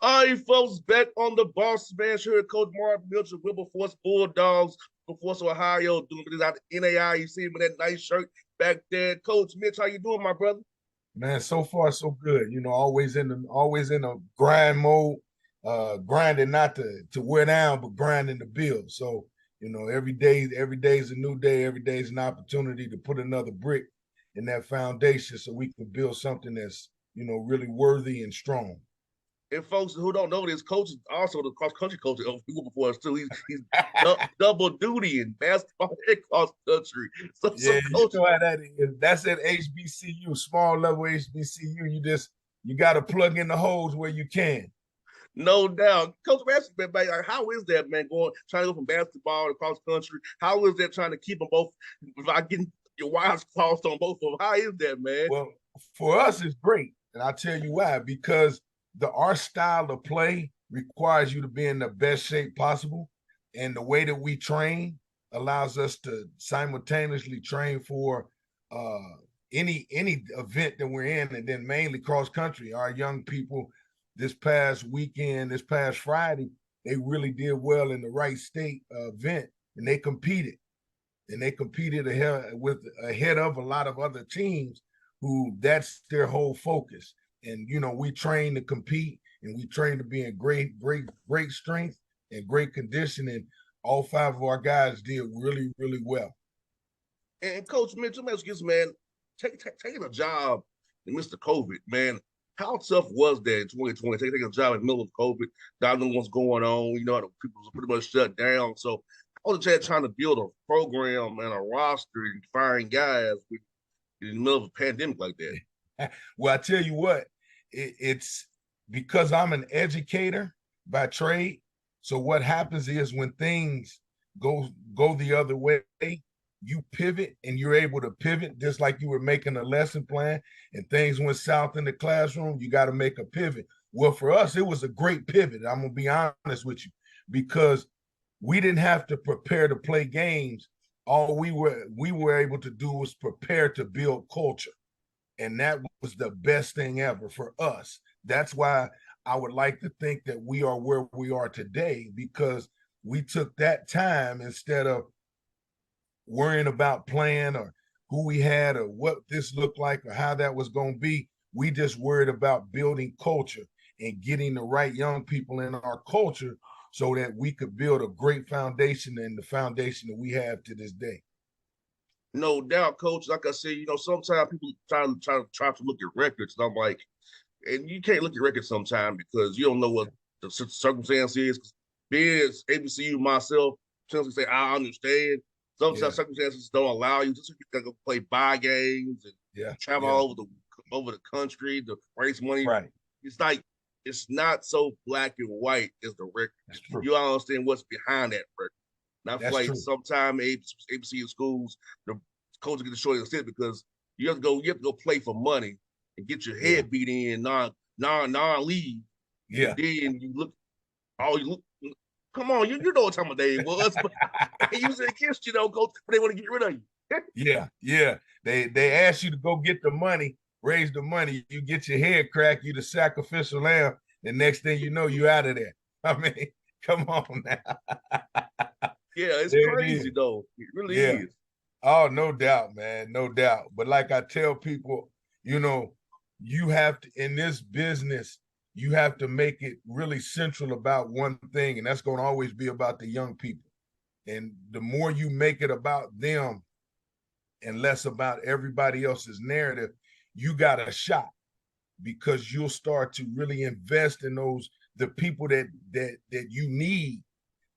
All right, folks, back on the Bossman show. Coach Mark Mitchell, Wilberforce Bulldogs, Wilberforce, Ohio, doing this out of NAI. You see him in that nice shirt back there. Coach Mitch, how you doing, my brother? Man, so far so good. Always in a grind mode, grinding not to wear down, but grinding to build. So, every day is a new day, every day is an opportunity to put another brick in that foundation so we can build something that's, really worthy and strong. And folks who don't know this, coach is also the cross country coach of Wilberforce too. He's double duty in basketball and cross country. So Yeah, you coach, know how that is. That's at HBCU, small level HBCU. You got to plug in the holes where you can. no doubt, Coach Basketball, man, like, how is that, man? Trying to go from basketball to cross country. How is that trying to keep them both without getting your wires crossed on both of them? How is that, man? Well, for us, it's great. And I'll tell you why. Because our style of play requires you to be in the best shape possible. And the way that we train allows us to simultaneously train for uh, any event that we're in, and then mainly cross country. Our young people this past weekend, this past Friday, they really did well in the Wright State event, and they competed ahead of a lot of other teams who that's their whole focus. And we train to compete, and we train to be in great strength and great condition. And all five of our guys did really, really well. And Coach Mitch, let me ask you this, man. Taking a job in Mr. COVID, man, how tough was that in 2020? Taking a job in the middle of COVID, not knowing what's going on, people was pretty much shut down. So I was just trying to build a program and a roster and firing guys in the middle of a pandemic like that. Well, I tell you what, it's because I'm an educator by trade. So what happens is when things go the other way, you pivot and you're able to pivot just like you were making a lesson plan and things went south in the classroom. You got to make a pivot. Well, for us, it was a great pivot. I'm gonna be honest with you, because we didn't have to prepare to play games. All we were able to do was prepare to build culture. And that was the best thing ever for us. That's why I would like to think that we are where we are today, because we took that time instead of worrying about playing or who we had or what this looked like or how that was going to be. We just worried about building culture and getting the right young people in our culture so that we could build a great foundation, and the foundation that we have to this day. No doubt, Coach. Like I said, sometimes people try to look at records, and I'm like, and you can't look at records sometimes because you don't know what the circumstance is. Being ABCU myself, sometimes say I understand. Yeah, Sometimes circumstances don't allow you. Just you gotta go play buy games and yeah, travel yeah. all over the country to raise money. Right. It's like it's not so black and white as the record. That's true. You understand what's behind that record. And I feel That's like true. sometimes ABCU schools, the coaches get the short end of the stick because you have to go play for money and get your Yeah. head beat in non league, and Yeah. then you look. Come on, you know what time of day it was, but they use it against you, coach. They want to get rid of you. Yeah. Yeah. They ask you to go get the money, raise the money. You get your head cracked, you the sacrificial lamb. The next thing you know, you out of there. I mean, come on now. Yeah, it's There it crazy is. though. It really Yeah. is. Oh, no doubt, man. No doubt. But like I tell people, you know, you have to, in this business, you have to make it really central about one thing, and that's going to always be about the young people. And the more you make it about them and less about everybody else's narrative, you got a shot, because you'll start to really invest in the people that you need.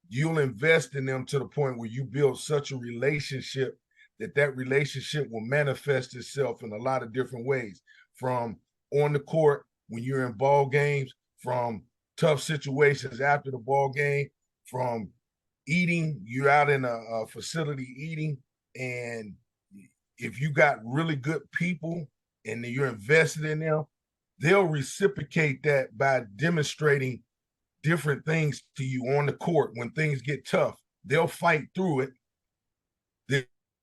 You'll invest in them to the point where you build such a relationship that relationship will manifest itself in a lot of different ways, from on the court when you're in ball games, from tough situations after the ball game, from eating, you're out in a facility eating, and if you got really good people and you're invested in them, they'll reciprocate that by demonstrating different things to you on the court. When things get tough, they'll fight through it.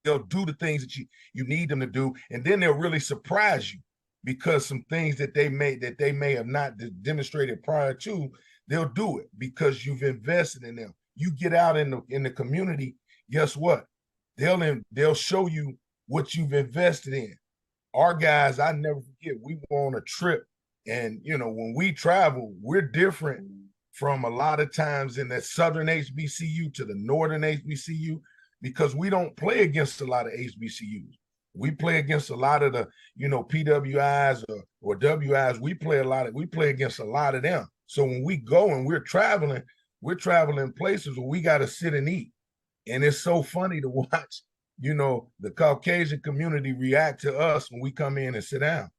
They'll do the things that you need them to do, and then they'll really surprise you. because some things that they may have not demonstrated prior to, they'll do it because you've invested in them. You get out in the community, guess what? They'll show you what you've invested in. Our guys, I never forget, we were on a trip, and when we travel, we're different from a lot of times in the southern HBCU to the northern HBCU because we don't play against a lot of HBCUs. We play against a lot of the, PWIs or WIs. We play against a lot of them. So when we go and we're traveling places where we got to sit and eat. And it's so funny to watch, the Caucasian community react to us when we come in and sit down.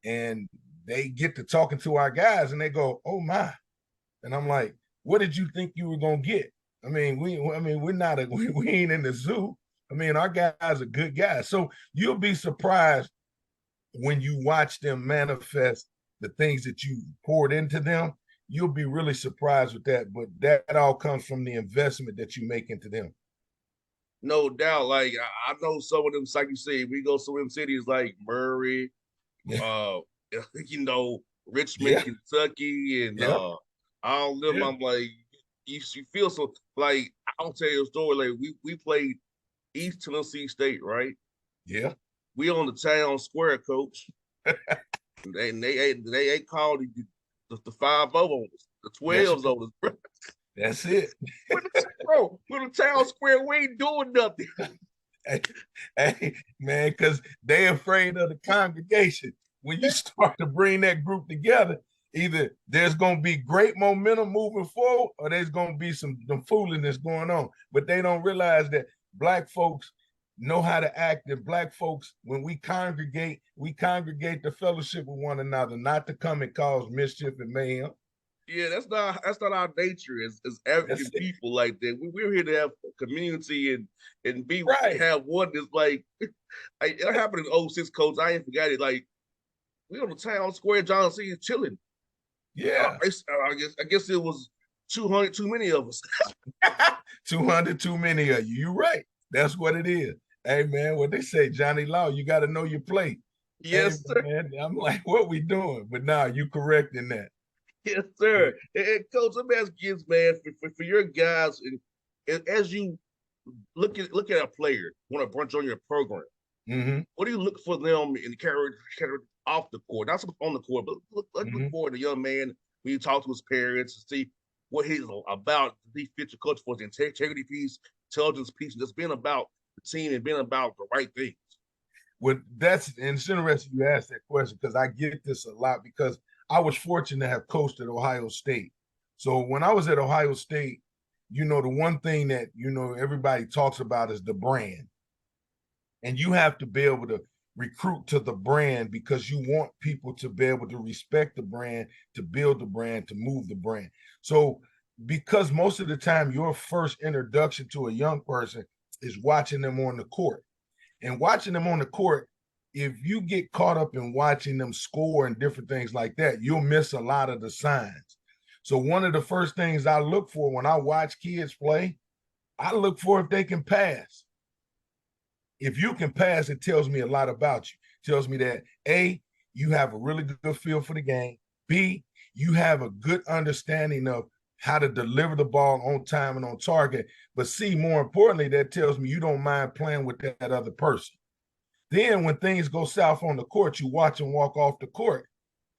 And they get to talking to our guys and they go, "Oh my." And I'm like, "What did you think you were gonna get?" We're not we ain't in the zoo. Our guys are good guys. So you'll be surprised when you watch them manifest the things that you poured into them. You'll be really surprised with that. But that all comes from the investment that you make into them. No doubt. Like I know some of them, like you said, we go to some of them cities like Murray, uh, Richmond, Yeah. Kentucky, and Yeah. all of them. Yeah. I'm like, you feel so like I'll tell you a story. Like we played East Tennessee State, right? Yeah. We on the town square, coach. they called the 5 on us, the 12s on us, bro. That's it. Bro, we're the town square. We ain't doing nothing. Hey, man, because they afraid of the congregation. When you start to bring that group together, either there's going to be great momentum moving forward or there's going to be some foolishness going on. But they don't realize that Black folks know how to act, and Black folks, when we congregate the fellowship with one another, not to come and cause mischief and mayhem. Yeah, that's not our nature as African people like that. We're here to have a community and be right. Have one that's like it happened in 06, coach. I ain't forgot it. Like we on the town square, John C. is chilling. Yeah. I guess it was 200 too many of us. 200 too many of you. You're right. That's what it is. Hey man, what they say, Johnny Law, you got to know your plate. Yes, hey, sir. Man, I'm like, what we doing? But now you correct in that. Yes, sir. And coach, let me ask you this, man, for your guys, and as you look at a player want to brunch on your program, what do you look for them in the character off the court, not so much on the court, but look for the young man when you talk to his parents to see what he's about, to be fit your coach for the integrity piece, intelligence piece, and just being about the team and being about the right things. Well, it's interesting you asked that question because I get this a lot because I was fortunate to have coached at Ohio State. So when I was at Ohio State, the one thing that, everybody talks about is the brand. And you have to be able to recruit to the brand because you want people to be able to respect the brand, to build the brand, to move the brand. So because most of the time your first introduction to a young person is watching them on the court. And watching them on the court, if you get caught up in watching them score and different things like that, you'll miss a lot of the signs. So one of the first things I look for when I watch kids play, I look for if they can pass. If you can pass, it tells me a lot about you. It tells me that A, you have a really good feel for the game. B, you have a good understanding of how to deliver the ball on time and on target. But C, more importantly, that tells me you don't mind playing with that other person. Then when things go south on the court, you watch them walk off the court.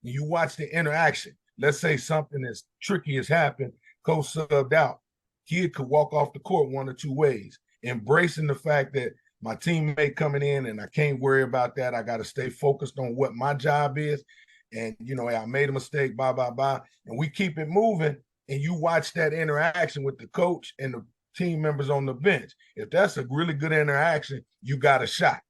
And you watch the interaction. Let's say something as tricky has happened, coach subbed out. Kid could walk off the court one or two ways, embracing the fact that my teammate coming in and I can't worry about that. I got to stay focused on what my job is. And, I made a mistake, blah, blah, blah. And we keep it moving. And you watch that interaction with the coach and the team members on the bench. If that's a really good interaction, you got a shot.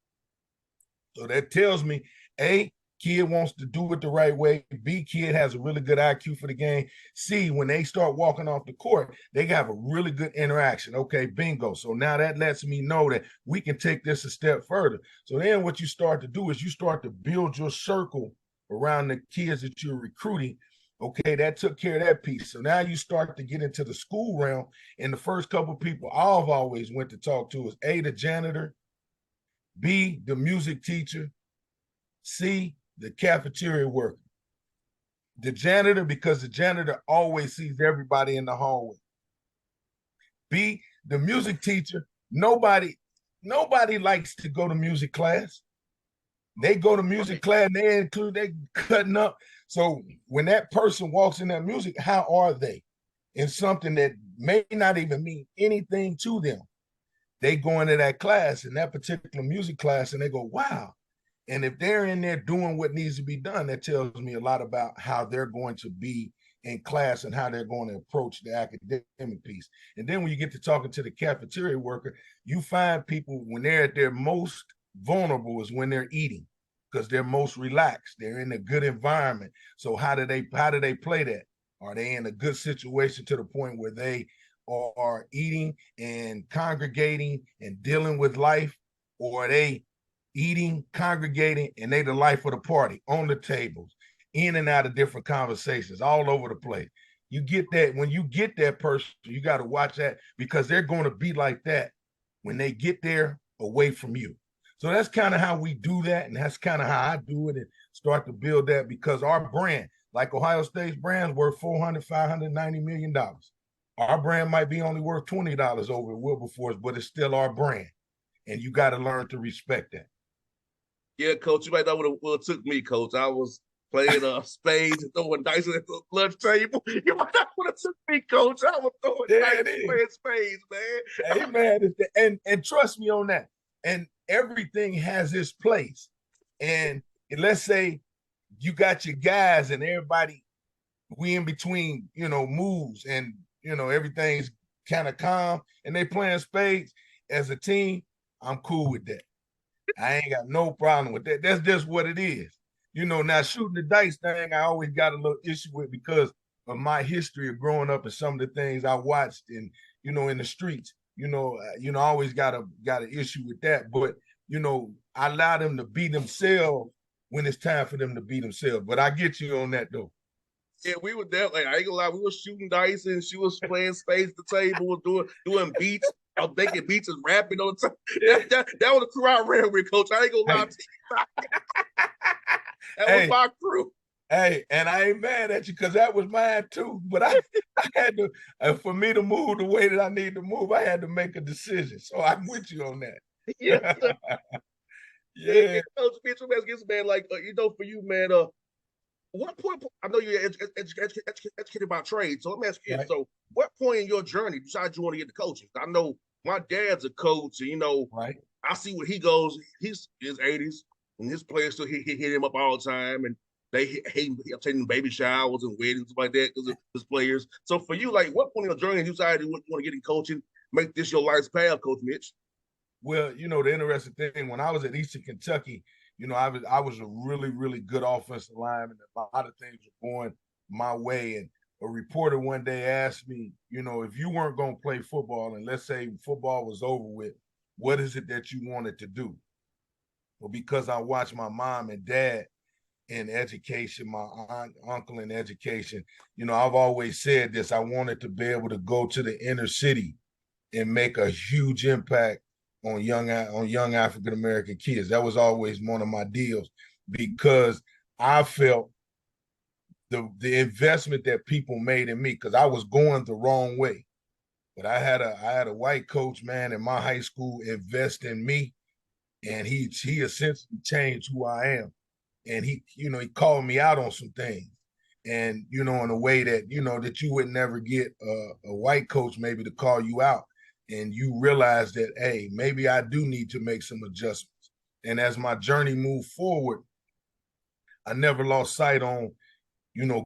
So that tells me, A, kid wants to do it the right way. B, kid has a really good IQ for the game. C, when they start walking off the court, they have a really good interaction. Okay, bingo. So now that lets me know that we can take this a step further. So then what you start to do is you start to build your circle around the kids that you're recruiting. Okay, that took care of that piece. So now you start to get into the school realm. And the first couple of people I've always went to talk to is A, the janitor, B, the music teacher, C, the cafeteria worker, the janitor, because the janitor always sees everybody in the hallway. B, the music teacher. Nobody likes to go to music class. They go to music class, they cutting up. So when that person walks in that music, how are they? In something that may not even mean anything to them. They go into that class, in that particular music class, and they go, wow. And if they're in there doing what needs to be done, that tells me a lot about how they're going to be in class and how they're going to approach the academic piece. And then when you get to talking to the cafeteria worker, you find people when they're at their most vulnerable is when they're eating, because they're most relaxed. They're in a good environment. So how do they play that? Are they in a good situation to the point where they are eating and congregating and dealing with life? Or are they eating, congregating, and they the life of the party on the tables, in and out of different conversations, all over the place? You get that. When you get that person, you got to watch that, because they're going to be like that when they get there away from you. So that's kind of how we do that, and that's kind of how I do it and start to build that, because our brand, like Ohio State's brand's worth $590 million. Our brand might be only worth $20 over at Wilberforce, but it's still our brand, and you got to learn to respect that. Yeah, Coach, you might not would have took me, Coach. I was playing spades and throwing dice at the lunch table. You might not would have took me, Coach. I was throwing dice and playing spades, man. Hey, man, and trust me on that. And everything has its place. And let's say you got your guys and everybody, we in between, moves, and everything's kind of calm, and they playing spades as a team. I'm cool with that. I ain't got no problem with that. That's just what it is. Now shooting the dice thing, I always got a little issue with, because of my history of growing up and some of the things I watched in the streets. I always got an issue with that. But I allow them to be themselves when it's time for them to be themselves. But I get you on that though. Yeah, we were there. Like, I ain't gonna lie, we were shooting dice and she was playing spades at the table, was doing beats. I was making beats and rapping on the time. That was the crew I ran with, Coach. I ain't gonna lie to you. That was my crew. Hey, and I ain't mad at you, because that was mine too. But I had to, for me to move the way that I need to move, I had to make a decision. So I'm with you on that. Yeah. Yeah. Coach, man, like, for you, man, what point, I know you're educated by trade, so let me ask you, so what point in your journey decided you want to get the coaching? I know my dad's a coach, and I see where he goes. He's in his 80s, and his players still hit him up all the time, and they hate taking baby showers and weddings, stuff like that, because of his players. So for you, like, what point in your journey you decided you want to get in coaching, make this your life's path, Coach Mitch? Well, the interesting thing, when I was at Eastern Kentucky, I was a really, really good offensive lineman. A lot of things were going my way. And a reporter one day asked me, if you weren't going to play football, and let's say football was over with, what is it that you wanted to do? Well, because I watched my mom and dad in education, my aunt, uncle in education, I've always said this: I wanted to be able to go to the inner city and make a huge impact on young African American kids. That was always one of my deals, because I felt the investment that people made in me, because I was going the wrong way. But I had a white coach, man, in my high school invest in me, and he essentially changed who I am. And he called me out on some things, and in a way that that you would never get a white coach maybe to call you out. And you realize that, hey, maybe I do need to make some adjustments. And as my journey moved forward, I never lost sight on,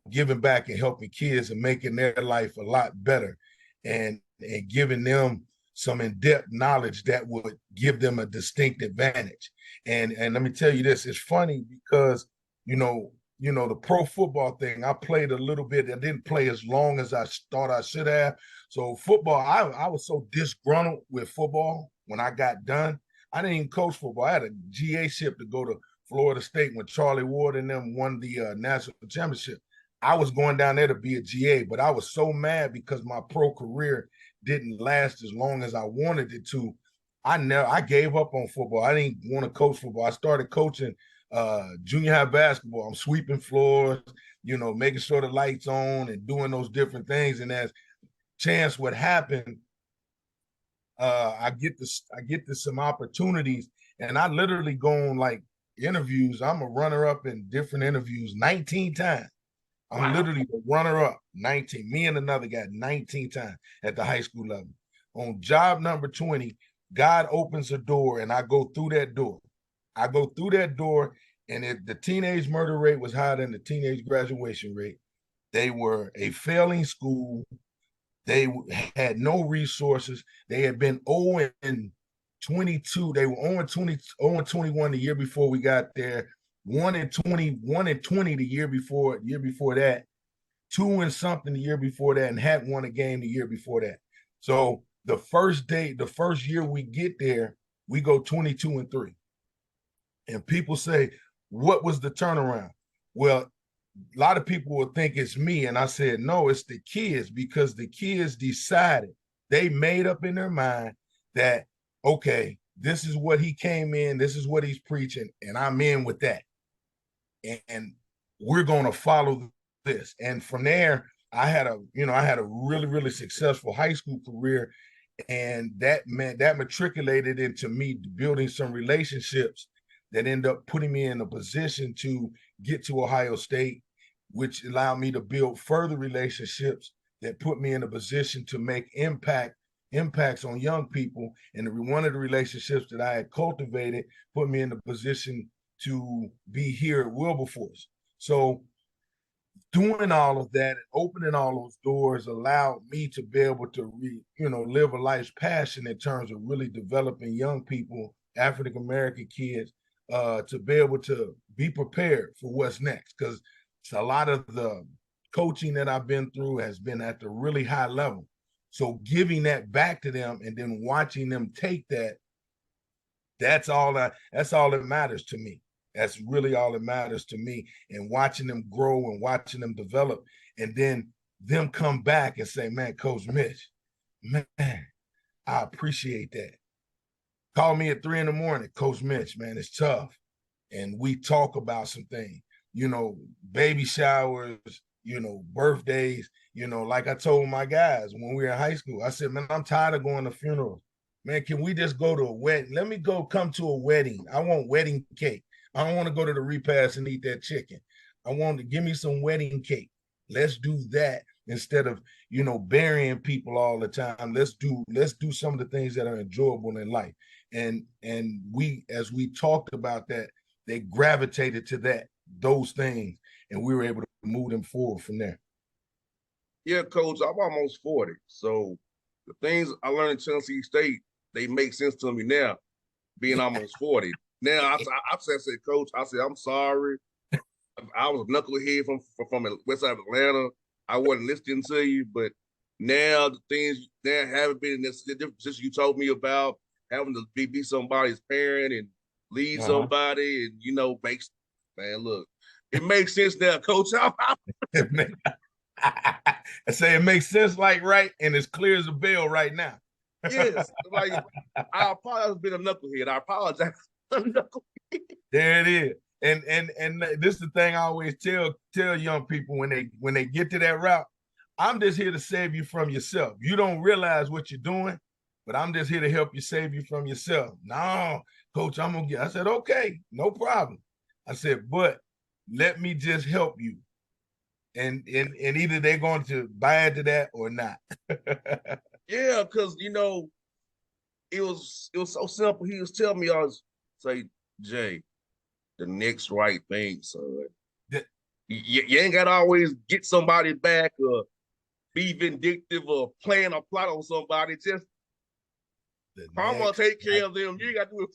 giving back and helping kids and making their life a lot better, and giving them some in-depth knowledge that would give them a distinct advantage. And let me tell you this, it's funny because, the pro football thing, I played a little bit. I didn't play as long as I thought I should have. So football, I was so disgruntled with football when I got done. I didn't even coach football. I had a GA ship to go to Florida State when Charlie Ward and them won the national championship. I was going down there to be a GA, but I was so mad because my pro career didn't last as long as I wanted it to. I gave up on football. I didn't want to coach football. I started coaching junior high basketball, I'm sweeping floors, making sure the lights on and doing those different things. And as chance would happen, I get to some opportunities, and I literally go on like interviews. I'm a runner up in different interviews 19 times. I'm literally the runner up 19. Me and another guy 19 times at the high school level. On job number 20, God opens a door and I go through that door. And if the teenage murder rate was higher than the teenage graduation rate, they were a failing school. They had no resources. They had been 0 and 22. They were 0 and 20, 0 and 21 the year before we got there. 1 and 20 the year before that, 2 and something the year before that, and hadn't won a game the year before that. So the first year we get there, we go 22 and 3. And people say, what was the turnaround? Well, a lot of people will think it's me. And I said, no, it's the kids, because the kids decided, they made up in their mind that, okay, this is what he came in, this is what he's preaching, and I'm in with that. And we're going to follow this. And from there, I had a really, really successful high school career. And that matriculated into me building some relationships that end up putting me in a position to get to Ohio State, which allowed me to build further relationships that put me in a position to make impacts on young people. And one of the relationships that I had cultivated put me in a position to be here at Wilberforce. So doing all of that and opening all those doors allowed me to be able to live a life's passion in terms of really developing young people, African-American kids, to be able to be prepared for what's next. Because a lot of the coaching that I've been through has been at the really high level. So giving that back to them and then watching them take that, that's all that matters to me. That's really all that matters to me. And watching them grow and watching them develop, and then them come back and say, man, Coach Mitch, man, I appreciate that. Call me at 3 a.m, Coach Mitch, man, it's tough. And we talk about some things, baby showers, birthdays, like I told my guys when we were in high school, I said, man, I'm tired of going to funerals. Man, can we just go to a wedding? Let me come to a wedding. I want wedding cake. I don't want to go to the repast and eat that chicken. I want to give me some wedding cake. Let's do that instead of, burying people all the time. Let's do some of the things that are enjoyable in life. And we, as we talked about that, they gravitated to those things, and we were able to move them forward from there. Yeah, Coach, I'm almost 40. So the things I learned in Tennessee State, they make sense to me now, being almost 40. Now, I said, Coach, I said, I'm sorry. I was a knucklehead from the west side of Atlanta. I wasn't listening to you, but now the things that haven't been in this different position you told me about, having to be somebody's parent and lead somebody, and makes, man, look, it makes sense now, Coach. I say it makes sense, right, and as clear as a bell right now. Yes, like I apologize for being a knucklehead. I apologize. There it is. And this is the thing I always tell young people when they get to that route. I'm just here to save you from yourself. You don't realize what you're doing, but I'm just here to help you save you from yourself. No, Coach, I'm gonna get. I said, okay, no problem. I said, but let me just help you. And either they're going to buy into that or not. Yeah, because it was so simple. He was telling me, I was say, Jay, the next right thing, son. You ain't got to always get somebody back or be vindictive or plan a plot on somebody. Just I'm gonna take care of them. You ain't got to do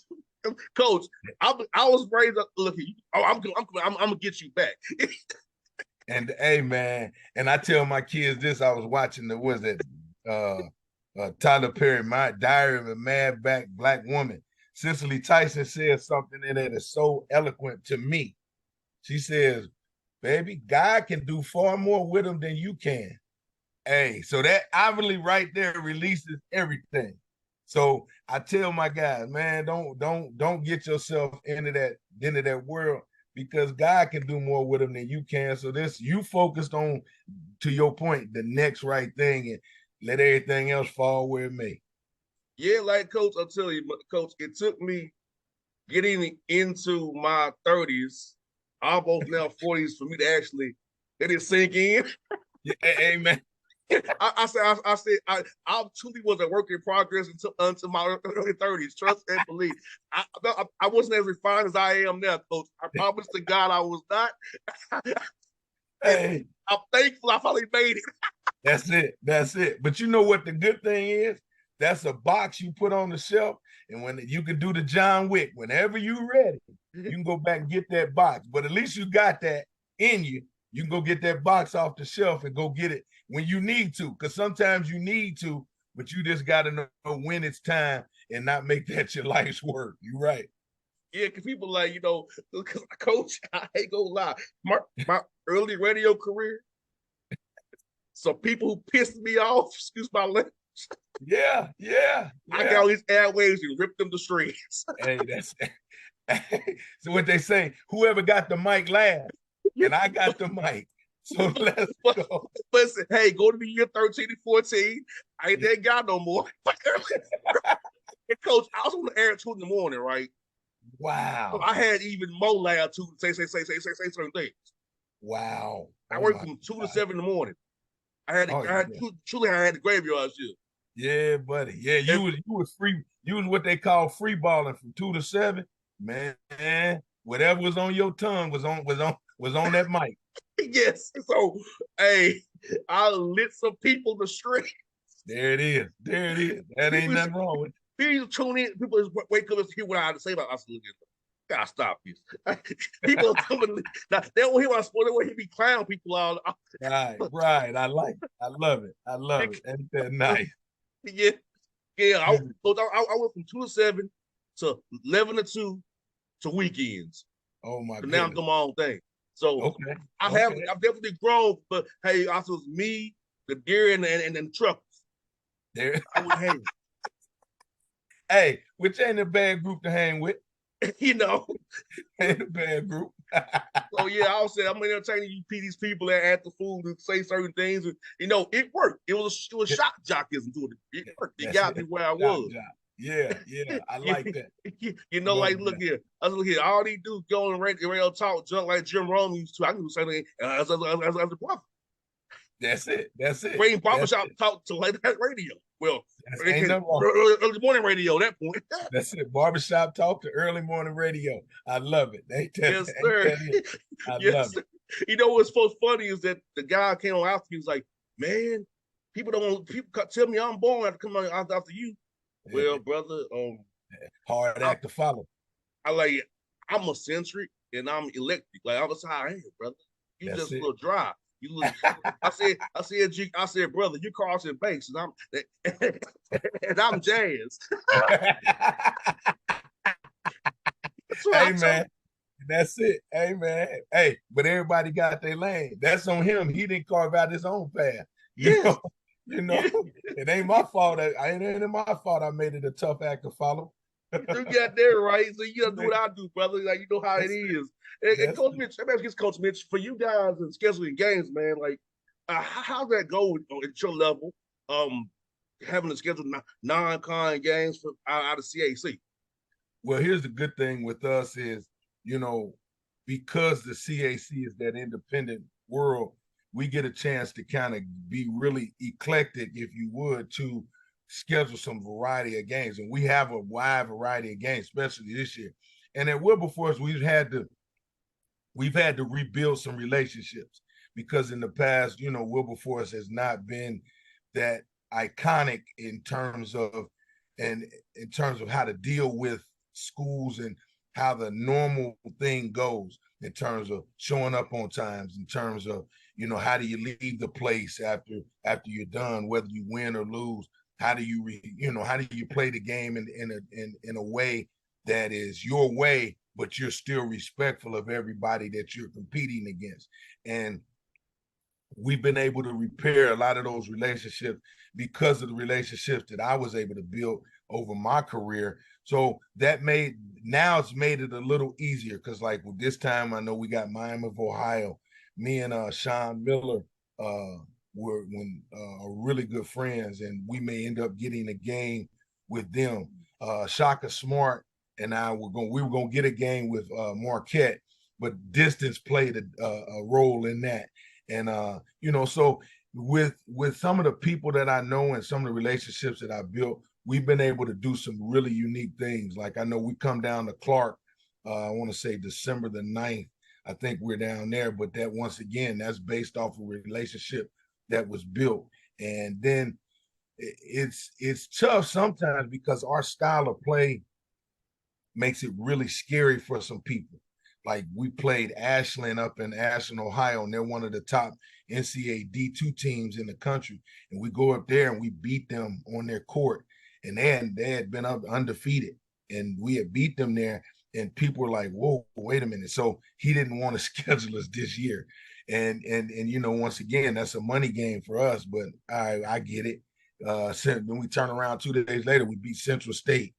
it, Coach. I was raised up. Look, I'm gonna get you back. And hey, man, and I tell my kids this. I was watching Tyler Perry, My Diary of a Mad Black Woman. Cicely Tyson said something in it that's so eloquent to me. She says, baby, God can do far more with them than you can. Hey, so that obviously right there releases everything. So I tell my guys, man, don't get yourself into that world because God can do more with them than you can. So this you focused on, to your point, the next right thing and let everything else fall where it may. Yeah, like Coach, I'll tell you, Coach, it took me getting into my 30s, almost now 40s, for me to actually let it sink in. Yeah, amen. I truly was a work in progress until my early 30s. Trust and believe. I wasn't as refined as I am now, Coach. I promise to God I was not. And Hey, I'm thankful I finally made it. that's it. That's it. But you know what the good thing is? That's a box you put on the shelf, and when you can do the John Wick, whenever you're ready, you can go back and get that box. But at least you got that in you. You can go get that box off the shelf and go get it when you need to, because sometimes you need to, but you just got to know when it's time and not make that your life's work. You're right. Yeah, because people like, Coach, I ain't gonna lie. My early radio career, some people who pissed me off, excuse my language, Yeah, yeah, I got all yeah. these airwaves and ripped them to shreds. Hey, that's so what they say, whoever got the mic last, and I got the mic. So let's but, go. listen, hey, go to the year 13 and 14. I ain't that guy no more. And Coach, I was on the air at 2 in the morning, right? So Wow. I had even more loud to say certain things. Wow. I Oh worked my from 2 to God. 7 in the morning. Oh yeah. Truly I had the graveyard shift. Yeah, buddy. Yeah, And you was free. You was what they call free balling from 2 to 7. Man, whatever was on your tongue was on that mic. yes, so hey, I lit some people to street. There it is. There it is. That ain't People nothing wrong with it. people tune in, people just wake up and hear what I had to say about us. Gotta stop this. People are coming now, they don't hear what I'm supposed to hear me clown people all. Right, right. I like it. I love it. I love it. Ain't that nice? Yeah, yeah. I went from 2 to 7 to 11 to 2 to weekends. Oh my But now I'm goodness. doing my own thing. So Okay. I've Okay. definitely grown, but hey, also it's me, the deer and the truckers. There. I would hang. Which ain't a bad group to hang with. you know. Ain't a bad group. So yeah, I was saying I'm entertaining these people at the food to say certain things. And, it worked. It was shock jockeyism to it. It worked. It That's got it. me where I Job, was. job. Yeah, yeah. I like that. No Like look doubt. here. I was look here. All these dudes go on radio talk junk like Jim Rome used to. I can do the same thing as a brother. That's it. That's it. Bring That's barbershop it. talk to like that radio. Well, Ain't nothing wrong. early morning radio at that point. That's it. Barbershop talk to early morning radio. I love it. Yes, Ain't sir. that it? I Yes, love sir. it. What's so funny is that the guy came on after me was like, man, people don't want people tell me I'm born after come on after you. Well, brother, Hard I, act to follow. I like I'm eccentric and I'm electric. Like that's how I am, brother. You That's just a it. little dry. You look. I said, brother, you Carlton Banks, and I'm Jazz. That's what I Hey told. man, that's it. Hey man. Hey, but everybody got their lane. That's on him. He didn't carve out his own path. You Yes, know, you know, you, it ain't my fault. It ain't my fault I made it a tough act to follow. you got there right. So you gotta do what Man, I do, brother. Like you know how it that's it. is. And That's Coach it. Mitch, let me ask you, Coach Mitch, for you guys and scheduling games, man. Like, how's that go at your level? Um, Having to schedule non-con games for out of CAC. Well, here's the good thing with us is, you know, because the CAC is that independent world, we get a chance to kind of be really eclectic, if you would, to schedule some variety of games. And we have a wide variety of games, especially this year. And at Wilberforce, we've had to rebuild some relationships because in the past, Wilberforce has not been that iconic in terms of how to deal with schools and how the normal thing goes in terms of showing up on times, in terms of how do you leave the place after you're done, whether you win or lose. How do you play the game in a way that is your way, but you're still respectful of everybody that you're competing against. And we've been able to repair a lot of those relationships because of the relationships that I was able to build over my career. So that now it's made it a little easier because like with this time I know we got Miami of Ohio. Me and Sean Miller are really good friends, and we may end up getting a game with them. Shaka Smart and we were gonna get a game with Marquette, but distance played a role in that. And so with some of the people that I know and some of the relationships that I built, we've been able to do some really unique things. Like I know we come down to Clark, I want to say December the 9th. I think we're down there, but that once again, that's based off of a relationship that was built. And then it's tough sometimes because our style of play makes it really scary for some people. Like we played Ashland up in Ashland, Ohio, and they're one of the top NCAA D2 teams in the country. And we go up there and we beat them on their court. And they had been up undefeated. And we had beat them there. And people were like, whoa, wait a minute. So he didn't want to schedule us this year. And once again, that's a money game for us, but I get it. Then we turn around 2 days later, we beat Central State.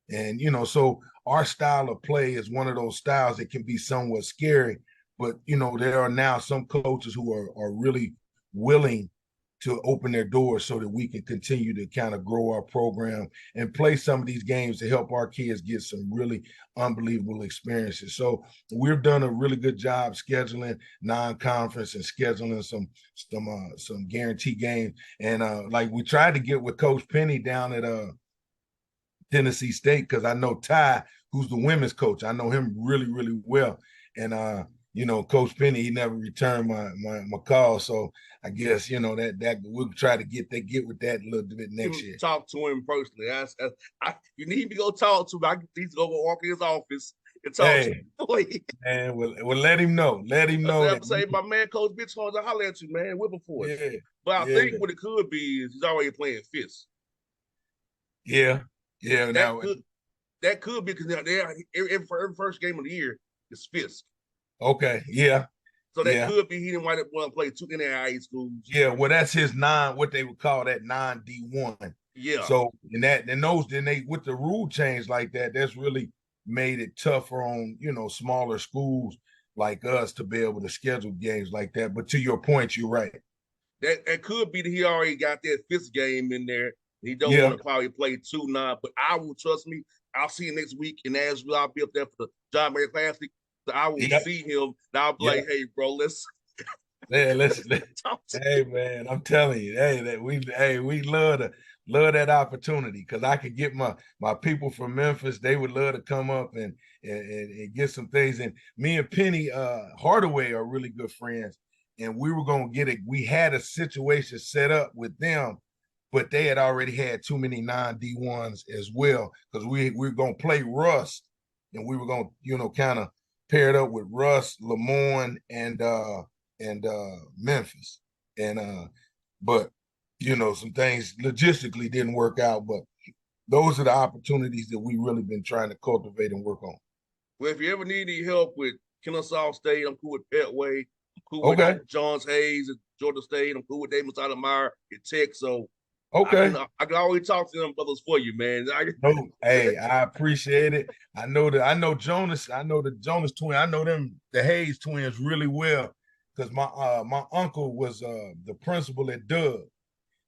And so our style of play is one of those styles that can be somewhat scary, but there are now some coaches who are really willing to open their doors so that we can continue to kind of grow our program and play some of these games to help our kids get some really unbelievable experiences. So we've done a really good job scheduling non-conference and scheduling some guarantee games. And like we tried to get with Coach Penny down at Tennessee State, because I know Ty, who's the women's coach. I know him really, really well. And Coach Penny, he never returned my call. So I guess that we'll try to get with that a little bit next year. Talk to him personally. You need to go talk to him. I need to go walk in his office and talk to him. Man, we'll let him know. Let him know. I'm saying my man, Coach Bitch, wants to holler at you, man. Wilberforce. Yeah. But I think what it could be is he's already playing fist. Yeah. That could be because every first game of the year is Fisk. Okay, yeah. So that could be he didn't want to play 2 NAIA schools. Yeah, well, that's his what they would call that non-D1. Yeah. So then they with the rule change like that, that's really made it tougher on smaller schools like us to be able to schedule games like that. But to your point, you're right. That could be that he already got that Fisk game in there. He don't want to probably play 2 now, but I will trust me. I'll see you next week in Nashville. I'll be up there for the John Mayer Classic. So I will see him. And I'll be like, hey, bro, let's hey man, I'm telling you, we love that opportunity because I could get my people from Memphis. They would love to come up and get some things. And me and Penny Hardaway are really good friends. And we were gonna get it. We had a situation set up with them, but they had already had too many non-D1s as well, because we were going to play Russ, and we were going to, kind of pair it up with Russ, Lemoyne, and Memphis. And but, some things logistically didn't work out, but those are the opportunities that we've really been trying to cultivate and work on. Well, if you ever need any help with Kennesaw State, I'm cool with Petway. I'm cool with Johns Hayes at Georgia State. I'm cool with David Stoudemire at Tech. So okay, I can always talk to them brothers for you, man. Hey, I appreciate it. I know Jonas. I know the Jonas twins. I know them, the Hayes twins, really well because my uncle was the principal at Doug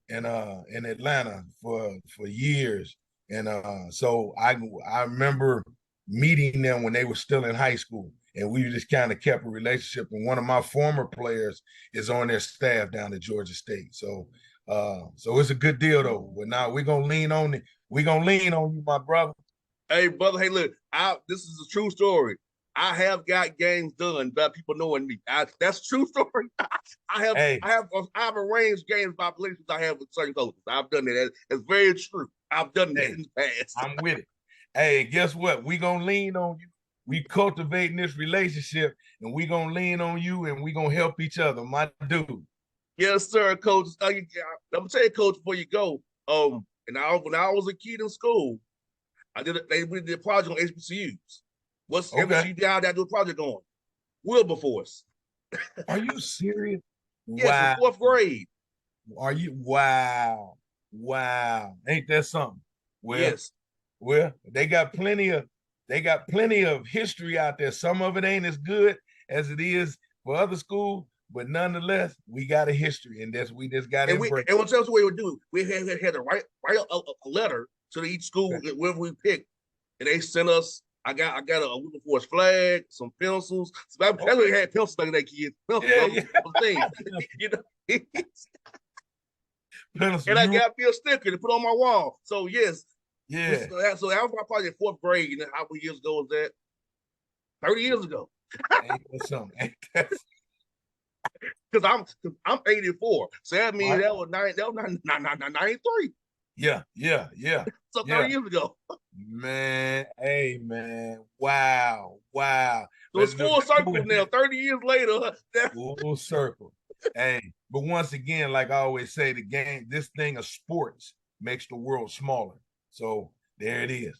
in Atlanta for years, and so I remember meeting them when they were still in high school, and we just kind of kept a relationship. And one of my former players is on their staff down at Georgia State, so it's a good deal though. But now we're gonna lean on it. We're gonna lean on you, my brother. Hey, brother. Hey, look, this is a true story. I have got games done by people knowing me. That's a true story. I have arranged games by places I have with certain coaches. I've done that. It's very true. I've done that in the past. I'm with it. Hey, guess what? We're gonna lean on you. We cultivating this relationship, and we're gonna lean on you, and we're gonna help each other, my dude. Yes, sir, Coach. I'm gonna tell you, Coach, before you go. When I was a kid in school, we did a project on HBCUs. What's HBCU down there do a project on? Wilberforce. Are you serious? Yes, wow. In 4th grade. Are you? Wow. Ain't that something? Well, Yes. well, they got plenty of history out there. Some of it ain't as good as it is for other schools, but nonetheless, we got a history, and we just got to And we embrace. and what else we would do? We had to write a letter to each school Okay. wherever we picked, and they sent us. I got a Wilberforce flag, some pencils. So that's what they had pencils back in that kids. Yeah, Pencils, yeah. things, you know. Pencil, And I got me a sticker to put on my wall. So yes, yeah. so that was probably in fourth grade. And how many years ago was that? 30 years ago. Ain't that something? Ain't that Because I'm 84. So that means right? that was 93. Yeah, yeah, yeah, So 30 yeah. years ago. Man, hey, man, wow, wow. So But it's full circle doing now. that 30 years later. full circle. Hey, but once again, like I always say, this thing of sports makes the world smaller. So there it is.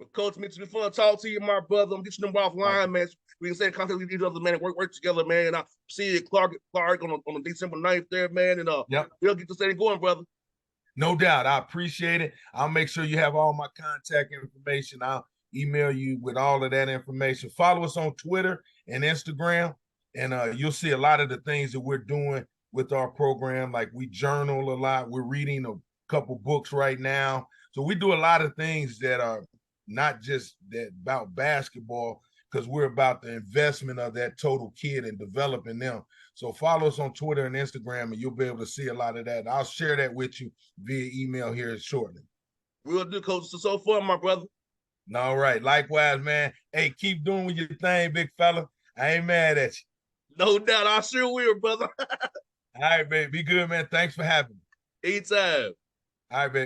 But Coach Mitchell, it's been fun to talk to you, my brother. I'm getting them Like, offline, man. We can stay in contact with each other, man, and work together, man. And I'll see you at Clark on December 9th there, man. And yep, we'll get this thing going, brother. no doubt. I appreciate it. I'll make sure you have all my contact information. I'll email you with all of that information. Follow us on Twitter and Instagram, and you'll see a lot of the things that we're doing with our program. Like we journal a lot. We're reading a couple books right now. So we do a lot of things that are not just that about basketball, because we're about the investment of that total kid and developing them. So follow us on Twitter and Instagram, and you'll be able to see a lot of that. I'll share that with you via email here shortly. We'll do, Coach. So fun, my brother. All right. Likewise, man. Hey, keep doing your thing, big fella. I ain't mad at you. No doubt. I sure will, brother. All right, baby. Be good, man. Thanks for having me. Anytime. All right, baby.